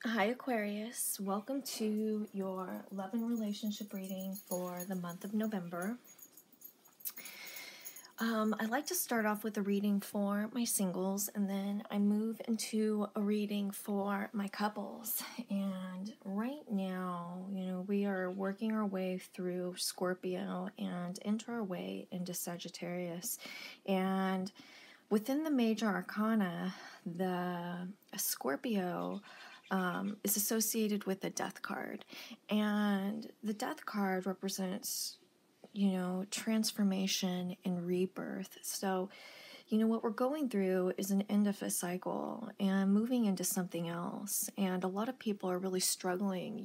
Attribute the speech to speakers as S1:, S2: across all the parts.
S1: Hi Aquarius, welcome to your love and relationship reading for the month of November. I'd like to start off with a reading for my singles, and then I move into a reading for my couples. And right now, we are working our way through Scorpio and enter our way into Sagittarius. And within the major arcana, the Scorpio is associated with the death card. And the death card represents, transformation and rebirth. So, what we're going through is an end of a cycle and moving into something else. And a lot of people are really struggling,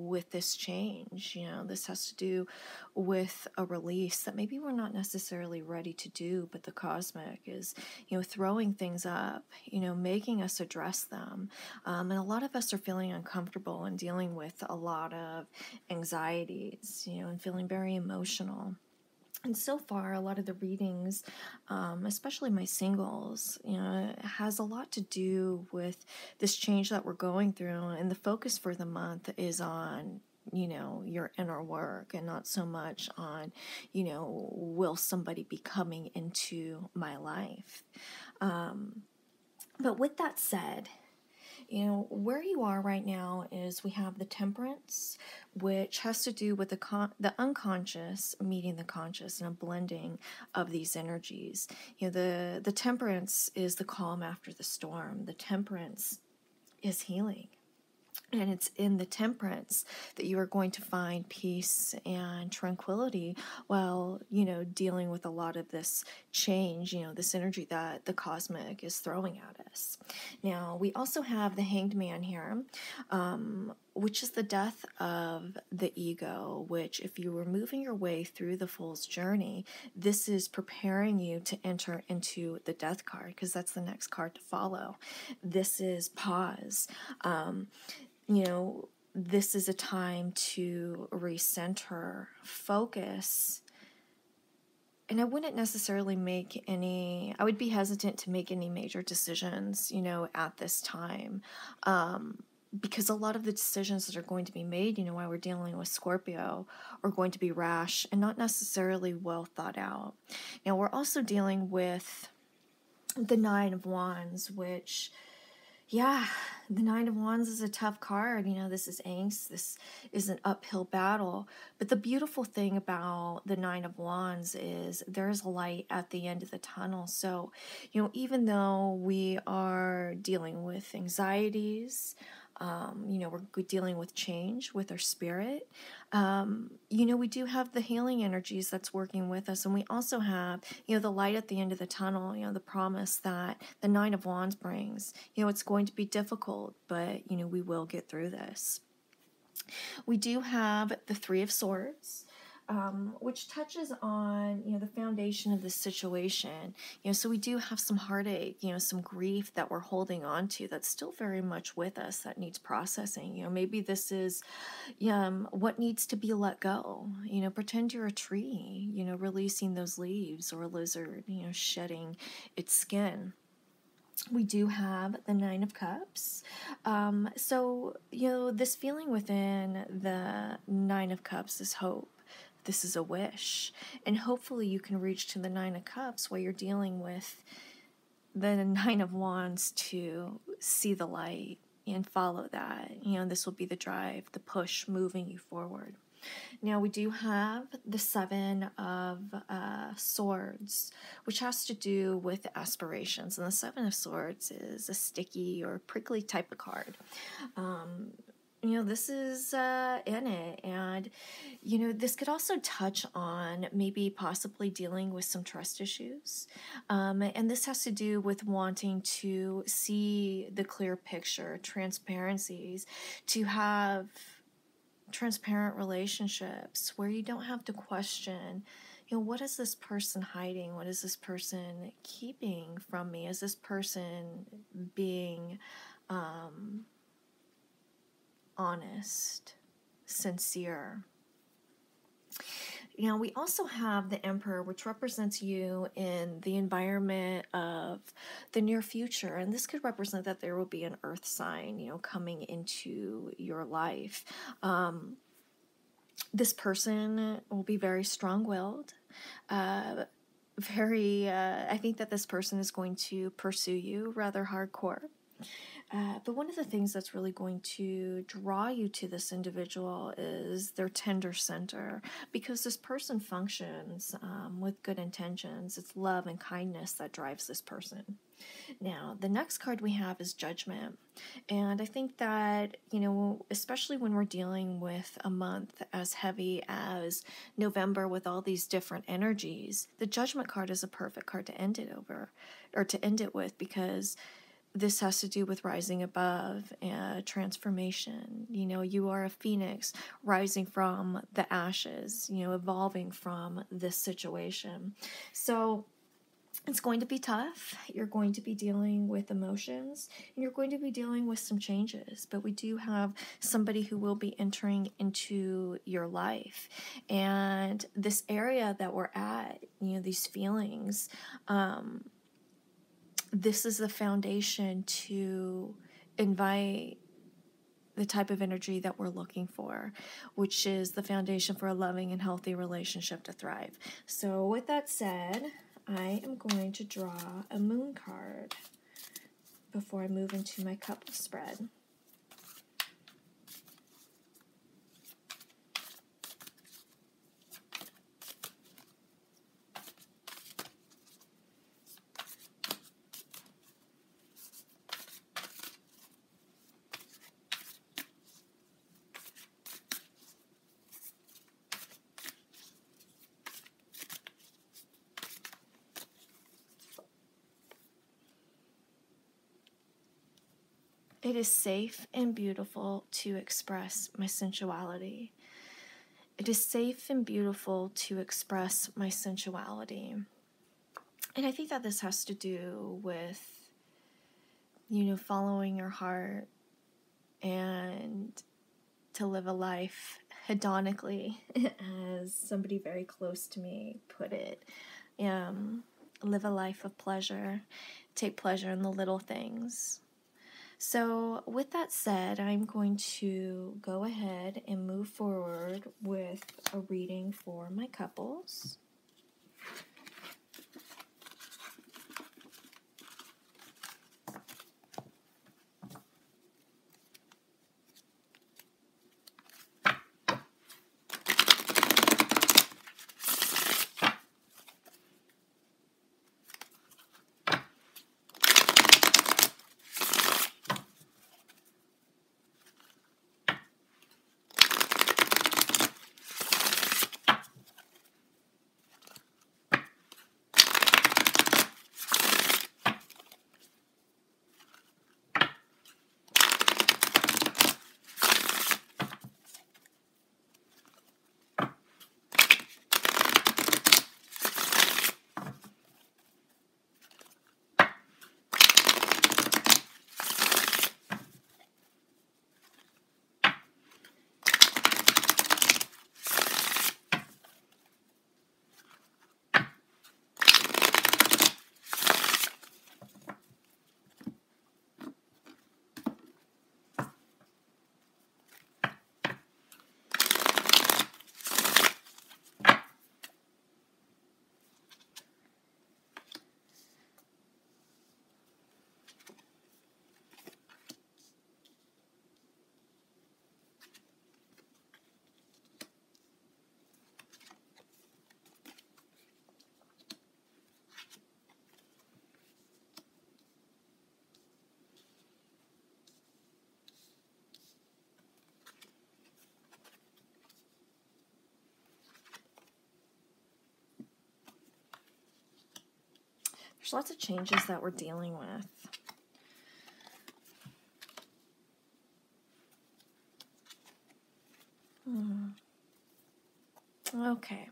S1: with this change. This has to do with a release that maybe we're not necessarily ready to do, but the cosmic is, throwing things up, making us address them. And a lot of us are feeling uncomfortable and dealing with a lot of anxieties, and feeling very emotional. And so far, a lot of the readings, especially my singles, has a lot to do with this change that we're going through. And the focus for the month is on, your inner work and not so much on, will somebody be coming into my life? But with that said, where you are right now is we have the temperance, which has to do with the unconscious meeting the conscious and a blending of these energies. The temperance is the calm after the storm. The temperance is healing. And it's in the temperance that you are going to find peace and tranquility while, dealing with a lot of this change, this energy that the cosmic is throwing at us. Now, we also have the Hanged Man here, which is the death of the ego, which if you were moving your way through the Fool's Journey, this is preparing you to enter into the Death card, because that's the next card to follow. This is pause. This is a time to recenter, focus. And I wouldn't necessarily I would be hesitant to make any major decisions, at this time. Because a lot of the decisions that are going to be made, while we're dealing with Scorpio, are going to be rash and not necessarily well thought out. Now, we're also dealing with the Nine of Wands, which... yeah, the Nine of Wands is a tough card. This is angst. This is an uphill battle. But the beautiful thing about the Nine of Wands is there's a light at the end of the tunnel. So, even though we are dealing with anxieties, we're dealing with change with our spirit. We do have the healing energies that's working with us. And we also have, the light at the end of the tunnel, the promise that the Nine of Wands brings. It's going to be difficult, but, we will get through this. We do have the Three of Swords, which touches on, the foundation of the situation. So we do have some heartache, some grief that we're holding on to that's still very much with us that needs processing. Maybe this is what needs to be let go. Pretend you're a tree, releasing those leaves, or a lizard, shedding its skin. We do have the Nine of Cups. So, this feeling within the Nine of Cups is hope. This is a wish. And hopefully you can reach to the Nine of Cups while you're dealing with the Nine of Wands to see the light and follow that. This will be the drive, the push moving you forward. Now, we do have the Seven of Swords, which has to do with aspirations. And the Seven of Swords is a sticky or prickly type of card. This is in it. And, this could also touch on maybe possibly dealing with some trust issues. And this has to do with wanting to see the clear picture, transparencies, to have transparent relationships where you don't have to question, what is this person hiding? What is this person keeping from me? Is this person being honest, sincere? Now, we also have the Emperor, which represents you in the environment of the near future. And this could represent that there will be an earth sign, coming into your life. This person will be very strong-willed. I think that this person is going to pursue you rather hardcore. But one of the things that's really going to draw you to this individual is their tender center, because this person functions with good intentions. It's love and kindness that drives this person. Now, the next card we have is Judgment. And I think that, especially when we're dealing with a month as heavy as November with all these different energies, the Judgment card is a perfect card to end it over, or to end it with, because this has to do with rising above, transformation. You are a phoenix rising from the ashes, evolving from this situation. So it's going to be tough. You're going to be dealing with emotions, and you're going to be dealing with some changes. But we do have somebody who will be entering into your life. And this area that we're at, these feelings, this is the foundation to invite the type of energy that we're looking for, which is the foundation for a loving and healthy relationship to thrive. So with that said, I am going to draw a moon card before I move into my couple spread. It is safe and beautiful to express my sensuality. It is safe and beautiful to express my sensuality. And I think that this has to do with, following your heart and to live a life hedonically, as somebody very close to me put it. Live a life of pleasure. Take pleasure in the little things. So with that said, I'm going to go ahead and move forward with a reading for my couples. There's lots of changes that we're dealing with. Okay.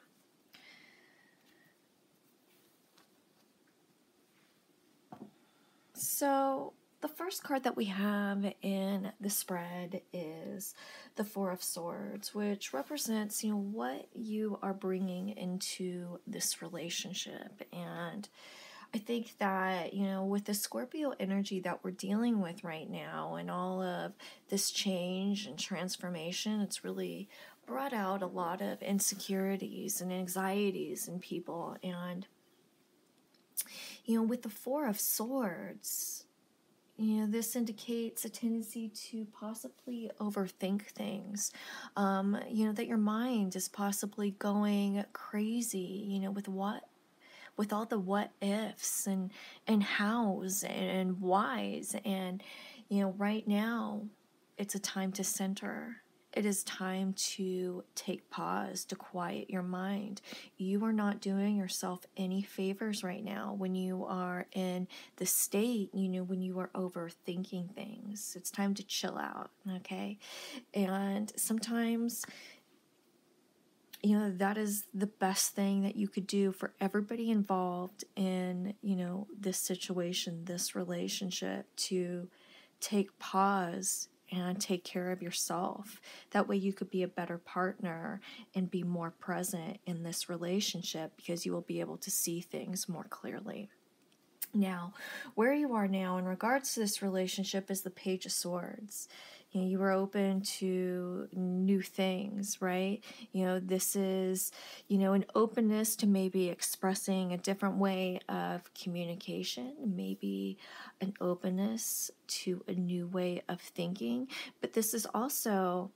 S1: So the first card that we have in the spread is the Four of Swords, which represents, what you are bringing into this relationship. And I think that, with the Scorpio energy that we're dealing with right now and all of this change and transformation, it's really brought out a lot of insecurities and anxieties in people. And, with the Four of Swords, this indicates a tendency to possibly overthink things. That your mind is possibly going crazy, with all the what ifs and hows and whys. And, right now it's a time to center. It is time to take pause, to quiet your mind. You are not doing yourself any favors right now when you are in the state, when you are overthinking things. It's time to chill out, okay? And sometimes, that is the best thing that you could do for everybody involved in, this situation, this relationship, to take pause and take care of yourself. That way you could be a better partner and be more present in this relationship, because you will be able to see things more clearly. Now, where you are now in regards to this relationship is the Page of Swords. You were open to new things, right? This is, an openness to maybe expressing a different way of communication, maybe an openness to a new way of thinking. But this is also,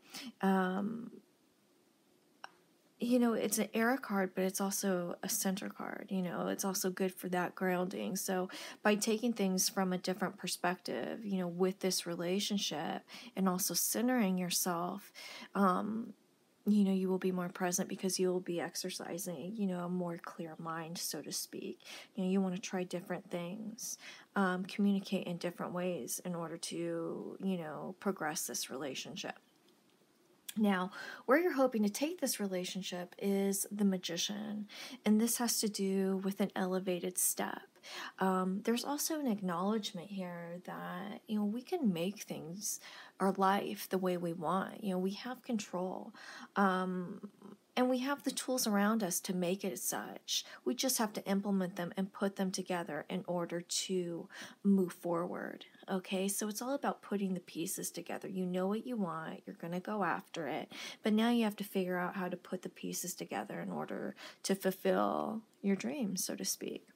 S1: it's an air card, but it's also a center card. It's also good for that grounding. So by taking things from a different perspective, with this relationship, and also centering yourself, you will be more present, because you will be exercising, a more clear mind, so to speak. You want to try different things, communicate in different ways in order to, progress this relationship. Now, where you're hoping to take this relationship is the Magician, and this has to do with an elevated step. There's also an acknowledgement here that, we can make things, our life, the way we want. We have control. And we have the tools around us to make it such. We just have to implement them and put them together in order to move forward. Okay, so it's all about putting the pieces together. You know what you want, you're going to go after it, but now you have to figure out how to put the pieces together in order to fulfill your dreams, so to speak.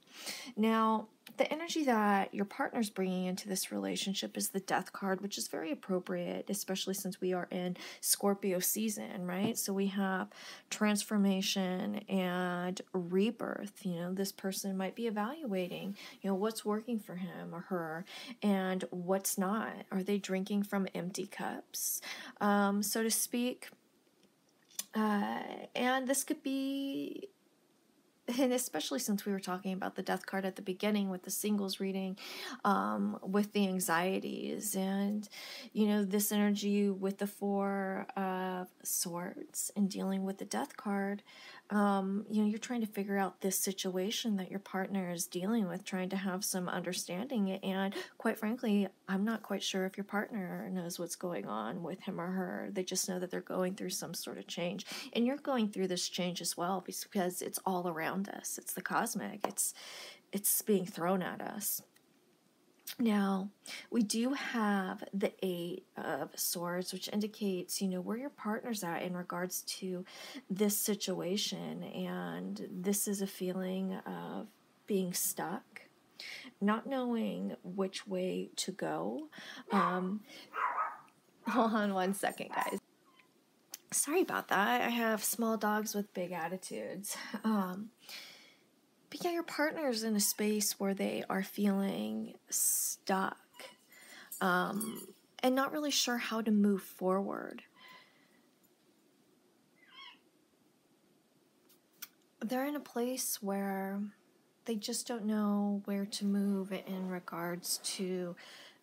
S1: Now, the energy that your partner's bringing into this relationship is the Death card, which is very appropriate, especially since we are in Scorpio season, right? So we have transformation and rebirth. This person might be evaluating, what's working for him or her and what's not. Are they drinking from empty cups, so to speak? And this could be, and especially since we were talking about the Death card at the beginning with the singles reading, with the anxieties and, this energy with the Four of Swords and dealing with the Death card, you're trying to figure out this situation that your partner is dealing with, trying to have some understanding. And quite frankly, I'm not quite sure if your partner knows what's going on with him or her. They just know that they're going through some sort of change. And you're going through this change as well, because it's all around us. It's the cosmic. It's being thrown at us. Now, we do have the Eight of Swords, which indicates, where your partner's at in regards to this situation. And this is a feeling of being stuck, not knowing which way to go. Hold on one second, guys. Sorry about that. I have small dogs with big attitudes. But yeah, your partner's in a space where they are feeling stuck, and not really sure how to move forward. They're in a place where they just don't know where to move in regards to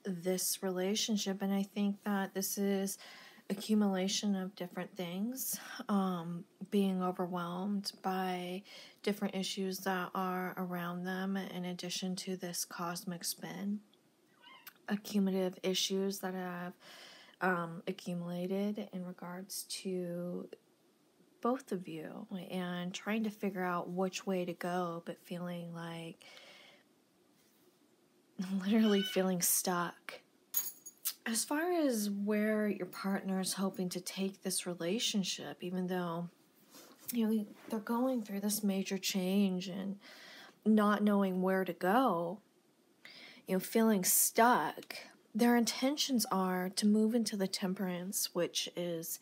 S1: this relationship. And I think that this is accumulation of different things, being overwhelmed by different issues that are around them, in addition to this cosmic spin. accumulative issues that have accumulated in regards to both of you, and trying to figure out which way to go, but feeling like literally feeling stuck. As far as where your partner is hoping to take this relationship, even though they're going through this major change and not knowing where to go, feeling stuck, their intentions are to move into the temperance, which is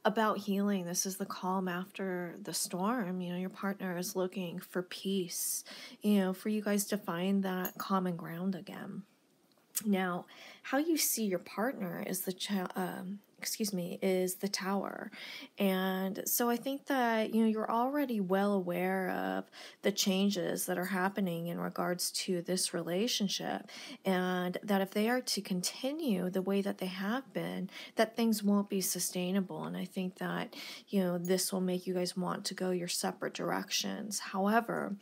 S1: about healing. This is the calm after the storm. Your partner is looking for peace, for you guys to find that common ground again. Now, how you see your partner is is the Tower. And so I think that, you're already well aware of the changes that are happening in regards to this relationship, and that if they are to continue the way that they have been, that things won't be sustainable. And I think that, this will make you guys want to go your separate directions. However,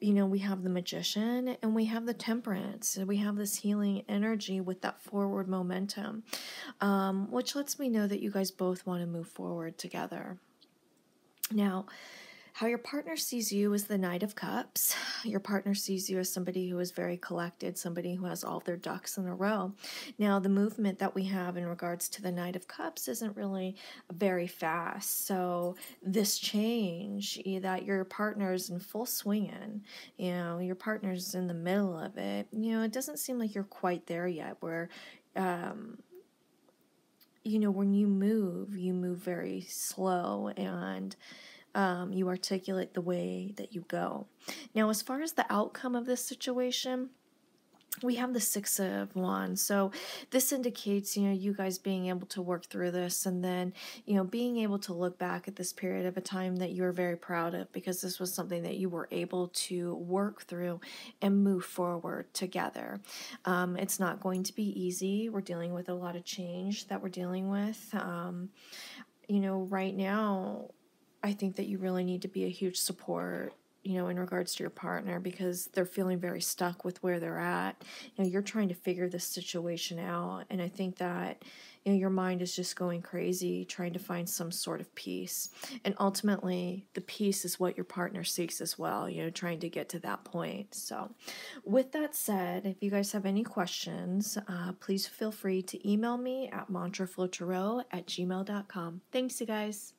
S1: we have the Magician and we have the Temperance, and we have this healing energy with that forward momentum, which lets me know that you guys both want to move forward together. Now, how your partner sees you is the Knight of Cups. Your partner sees you as somebody who is very collected, somebody who has all their ducks in a row. Now, the movement that we have in regards to the Knight of Cups isn't really very fast. So this change that your partner's in full swing in, your partner's in the middle of it, it doesn't seem like you're quite there yet, where when you move very slow, and you articulate the way that you go. Now, as far as the outcome of this situation, we have the Six of Wands. So this indicates, you guys being able to work through this, and then, being able to look back at this period of a time that you're very proud of, because this was something that you were able to work through and move forward together. It's not going to be easy. We're dealing with a lot of change that we're dealing with. Right now, I think that you really need to be a huge support, in regards to your partner, because they're feeling very stuck with where they're at. You're trying to figure this situation out, and I think that, your mind is just going crazy trying to find some sort of peace. And ultimately, the peace is what your partner seeks as well, trying to get to that point. So with that said, if you guys have any questions, please feel free to email me at mantraflowtarot@gmail.com. Thanks, you guys.